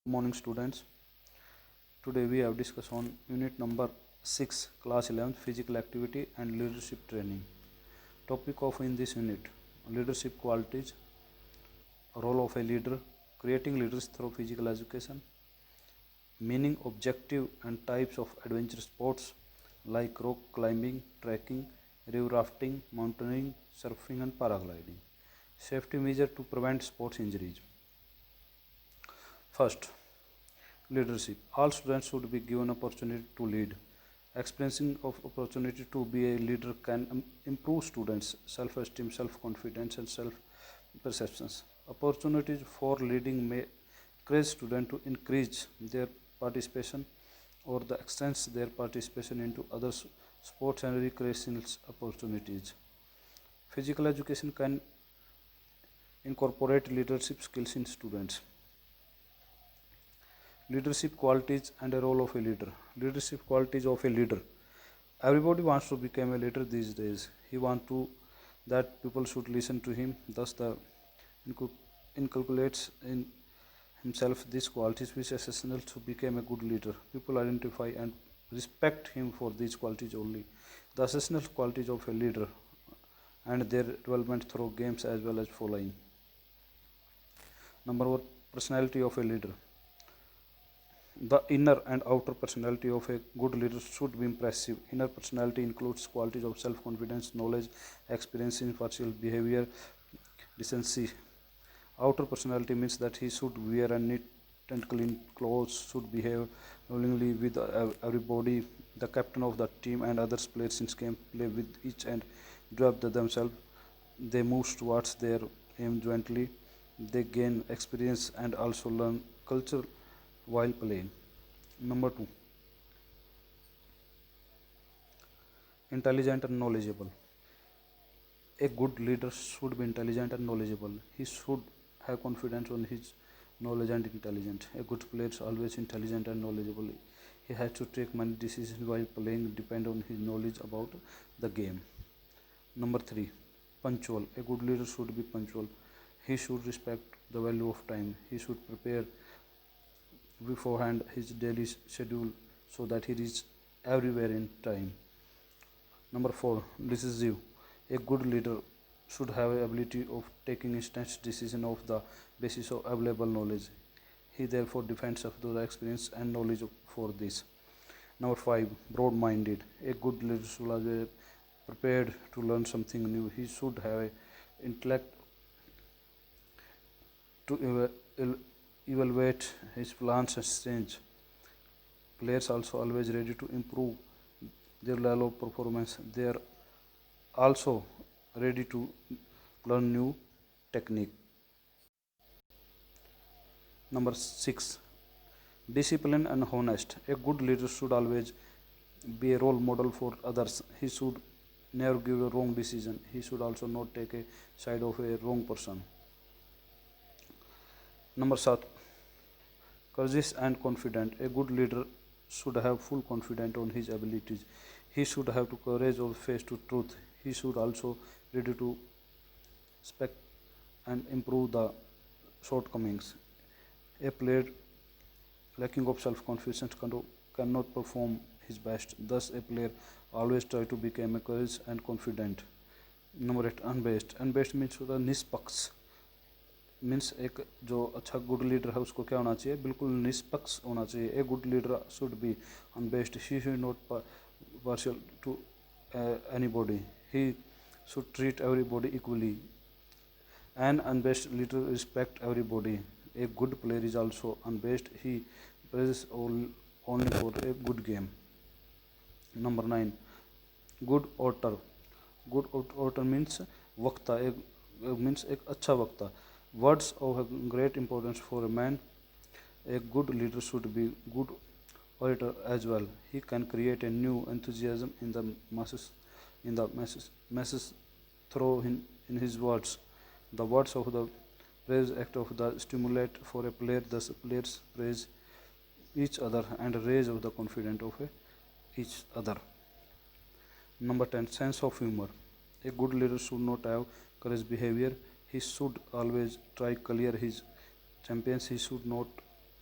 Good morning students. Today we have discussed on unit number 6 class 11 physical activity and leadership training. Topic of in this unit leadership qualities, role of a leader, creating leaders through physical education, meaning, objective and types of adventure sports like rock climbing, trekking, river rafting, mountaineering, surfing and paragliding. Safety measure to prevent sports injuries. First, leadership. All students should be given opportunity to lead. Experiencing of opportunity to be a leader can improve students' self-esteem, self-confidence, and self-perceptions. Opportunities for leading may encourage students to increase their participation or the extends their participation into other sports and recreational opportunities. Physical education can incorporate leadership skills in students. Leadership qualities and a role of a leader. Leadership qualities of a leader. Everybody wants to become a leader these days. He wants to that people should listen to him. Thus, the inculcates in himself these qualities which are essential to become a good leader. People identify and respect him for these qualities only. The essential qualities of a leader and their development through games as well as following. Number one, personality of a leader. The inner and outer personality of a good leader should be impressive. Inner personality includes qualities of self-confidence, knowledge, experience, impartial behavior, decency. Outer personality means that he should wear a neat and clean clothes, should behave willingly with everybody. The captain of the team and others players in game play with each and develop themselves. They move towards their aim jointly. They gain experience and also learn culture while playing. Number two, intelligent and knowledgeable. A good leader should be intelligent and knowledgeable. He should have confidence on his knowledge and intelligence. A good player is always intelligent and knowledgeable. He has to take many decisions while playing depend on his knowledge about the game. Number three, punctual. A good leader should be punctual. He should respect the value of time. He should prepare beforehand his daily schedule so that he reaches everywhere in time. Number four, decisive. A good leader should have the ability of taking instant decision of the basis of available knowledge. He therefore depends of the experience and knowledge for this. Number five, broad-minded. A good leader should be prepared to learn something new. He should have a intellect to evaluate his plans and change. Players also always ready to improve their level of performance. They are also ready to learn new technique. Number six, discipline and honest. A good leader should always be a role model for others. He should never give a wrong decision. He should also not take a side of a wrong person. Number seven, courageous and confident. A good leader should have full confidence on his abilities. He should have to courage of face to truth. He should also ready to spec and improve the shortcomings. A player lacking of self-confidence cannot perform his best. Thus, a player always try to become a courageous and confident. Number eight, unbased. Unbased means होता है निष्पक्ष. Means एक जो अच्छा good leader है उसको क्या होना चाहिए, बिल्कुल निष्पक्ष होना चाहिए. A good leader should be unbiased. He should not partial to anybody. He should treat everybody equally. An unbased leader respect everybody. A good player is also unbased. He plays only for a good game. Number 9, good orator. Good orator means वक्ता. Means एक अच्छा वक्ता. Words of great importance for a man. A good leader should be good orator as well. He can create a new enthusiasm in the masses through in his words. The words of the praise act of the stimulate for a player. Thus players praise each other and raise of the confidence of each other. Number 10, sense of humor. A good leader should not have courage behavior. He should always try clear his champions. He should not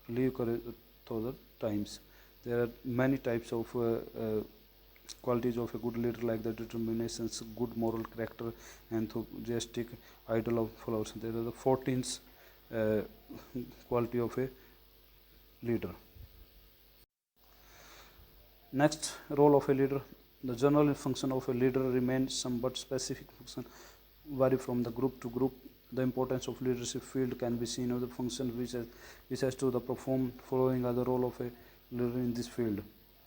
leave courage through the times. There are many types of qualities of a good leader, like the determination, good moral character, enthusiastic, idol of followers. There are the 14 uh, quality of a leader. Next, role of a leader. The general function of a leader remains somewhat specific function vary from the group to group. The importance of leadership field can be seen of the function which has to the perform following are the role of a leader in this field.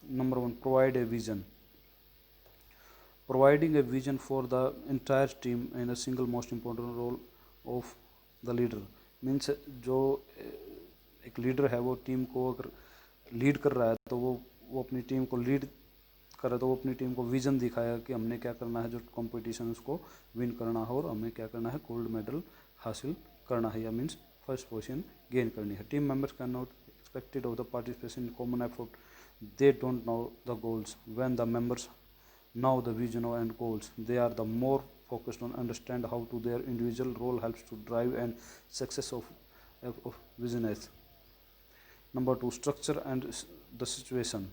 Number one, provide a vision. Providing a vision for the entire team in a single most important role of the leader means जो एक leader है वो team को अगर lead कर रहा है तो वो अपनी टीम को लीड कर रहा है तो वो अपनी टीम को विजन दिखाया कि हमने क्या करना है, जो कंपटीशन उसको विन करना है और हमें क्या करना है, गोल्ड मेडल हासिल करना है या मीन्स फर्स्ट पोजीशन गेन करनी है. Team members can not expected of the participation in common effort. They don't know the goals. When the members know the vision and goals, they are the more focused on understand how to their individual role helps to drive and success of business. Number two, structure and the situation.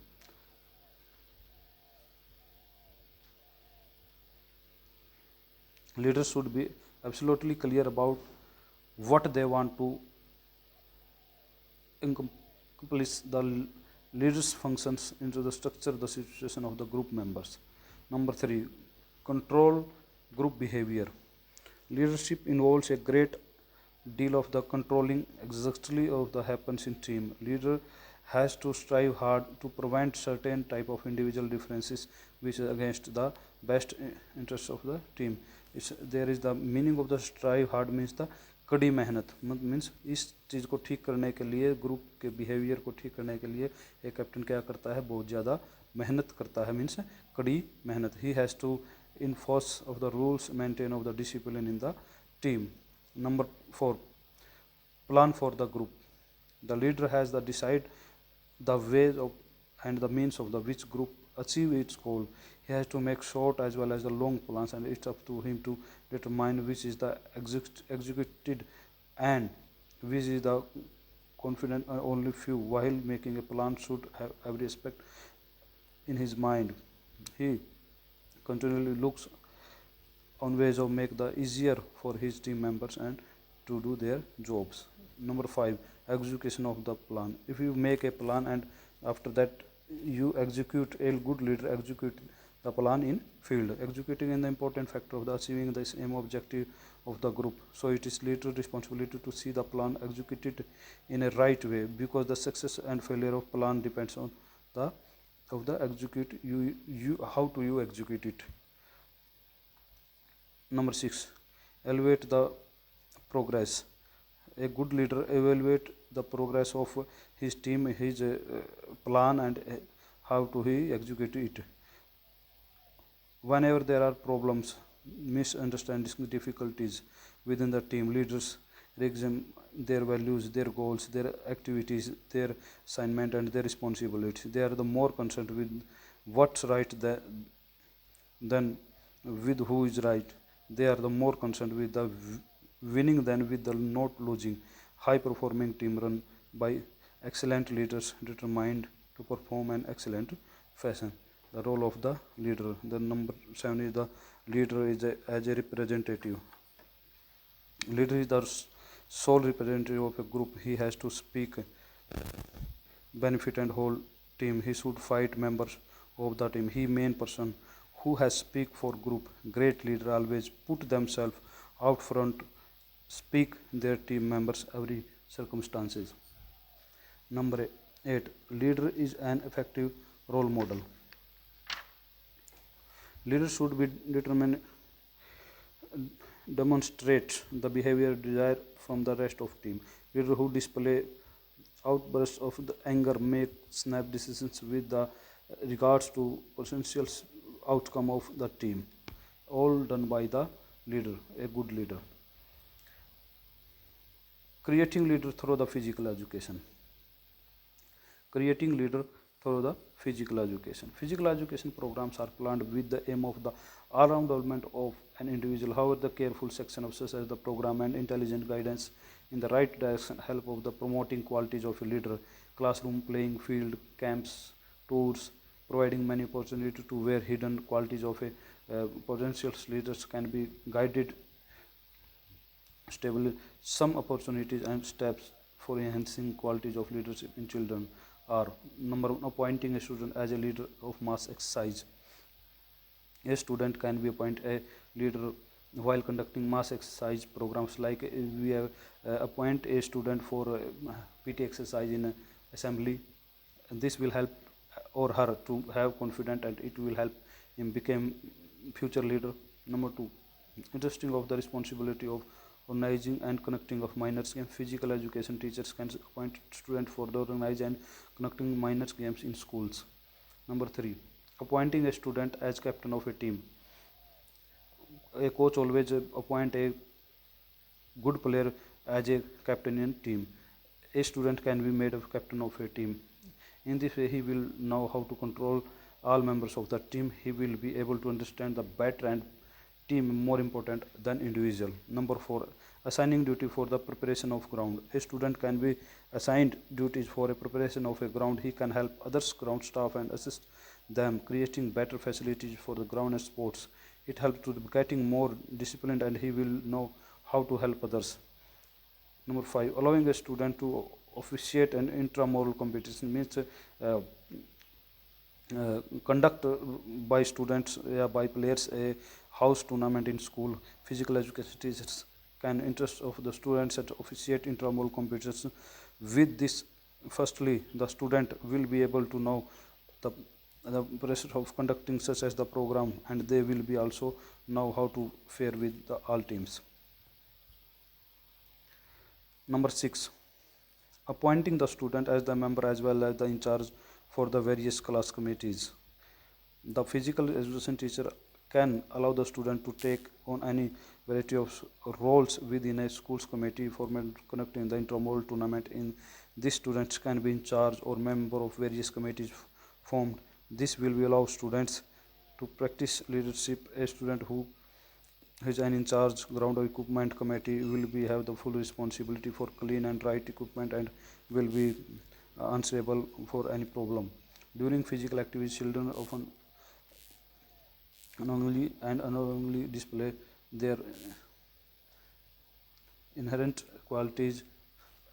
Leaders should be absolutely clear about what they want to accomplish. The leaders functions into the structure, the situation of the group members. Number three, control group behavior. Leadership involves a great deal of the controlling exactly of the happens in team. Leader has to strive hard to prevent certain type of individual differences which is against the best interests of the team. There is the meaning of the strive hard means the कड़ी मेहनत means इस चीज़ को ठीक करने के लिए, group के behaviour को ठीक करने के लिए एक कैप्टन क्या करता है, बहुत ज़्यादा मेहनत करता है, मीन्स कड़ी मेहनत. He has to enforce of the rules, maintain of the discipline in the team. Number four, plan for the group. The leader has the decide the ways of and the means of the which group achieve its goal. He has to make short as well as the long plans, and it's up to him to determine which is the executed and which is the confident only few. While making a plan should have every aspect in his mind. He continually looks on ways of make the easier for his team members and to do their jobs. Number five, execution of the plan. If you make a plan and after that you execute, a good leader execute the plan in field. Executing is the important factor of the achieving the aim objective of the group. So it is leader responsibility to see the plan executed in a right way, because the success and failure of plan depends on the execute you how to you execute it. Number six, evaluate the progress. A good leader evaluate the progress of his team, his plan, and how to he execute it. Whenever there are problems, misunderstandings, difficulties within the team, leaders examine their values, their goals, their activities, their assignment, and their responsibilities. They are the more concerned with what's right than with who is right. They are the more concerned with the winning than with the not losing. High performing team run by excellent leaders determined to perform an excellent fashion. The role of the leader. The number 7 is the leader is as a representative. Leader is the sole representative of a group. He has to speak, benefit and whole team. He should fight members of the team. He main person who has speak for group. Great leader always put themselves out front, speak their team members every circumstances. Number 8, leader is an effective role model. Leader should be determined demonstrate the behavior desired from the rest of team. Leader who display outbursts of the anger, make snap decisions with the regards to potential outcome of the team, all done by the leader, a good leader. Creating leader through the physical education. Creating leader through the physical education. Physical education programs are planned with the aim of the all-round development of an individual. However, the careful section of such as the program and intelligent guidance in the right direction help of the promoting qualities of a leader. Classroom, playing field, camps, tours, providing many opportunities to where hidden qualities of a potential leaders can be guided stable. Some opportunities and steps for enhancing qualities of leadership in children are: number one, appointing a student as a leader of mass exercise. A student can be appointed a leader while conducting mass exercise programs, like we have appoint a student for PT exercise in assembly. This will help or her to have confidence, and it will help him become future leader. Number two, interesting of the responsibility of organizing and connecting of minors games. Physical education teachers can appoint students for the organizing and connecting minors games in schools. Number three, appointing a student as captain of a team. A coach always appoint a good player as a captain in team. A student can be made a captain of a team. In this way, he will know how to control all members of the team. He will be able to understand the better and team more important than individual. Number four, assigning duty for the preparation of ground. A student can be assigned duties for a preparation of a ground. He can help others ground staff and assist them creating better facilities for the ground and sports. It helps to getting more disciplined, and he will know how to help others. Number five, allowing a student to officiate an intramural competition means conduct by students, by players, a house tournament in school. Physical education teachers can interest of the students at officiate intramural competitions. With this, firstly, the student will be able to know the the process of conducting such as the program, and they will be also know how to fare with the all teams. Number six, appointing the student as the member as well as the in charge for the various class committees. The physical education teacher can allow the student to take on any variety of roles within a school's committee for conducting the intramural tournament. In this, students can be in charge or member of various committees formed. This will be allow students to practice leadership. A student who is an in charge ground equipment committee will be have the full responsibility for clean and right equipment, and will be answerable for any problem. During physical activities, children often unknowingly display their inherent qualities,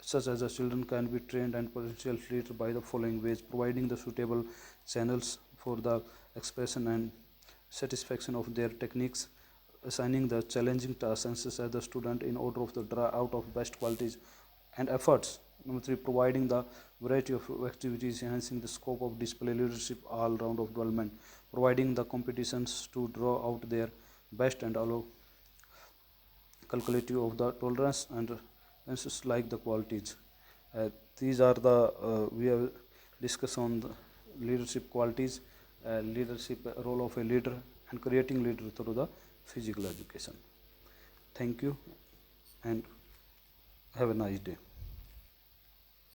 such as the children can be trained and potential leader by the following ways: providing the suitable channels for the expression and satisfaction of their techniques, assigning the challenging tasks and such as the student in order of the draw out of best qualities and efforts. Number three, providing the variety of activities enhancing the scope of display leadership all round of development, providing the competitions to draw out their best and allow calculative of the tolerance and like the qualities. These are the we have discussed on the leadership qualities, leadership role of a leader, and creating leader through the physical education. Thank you and have a nice day.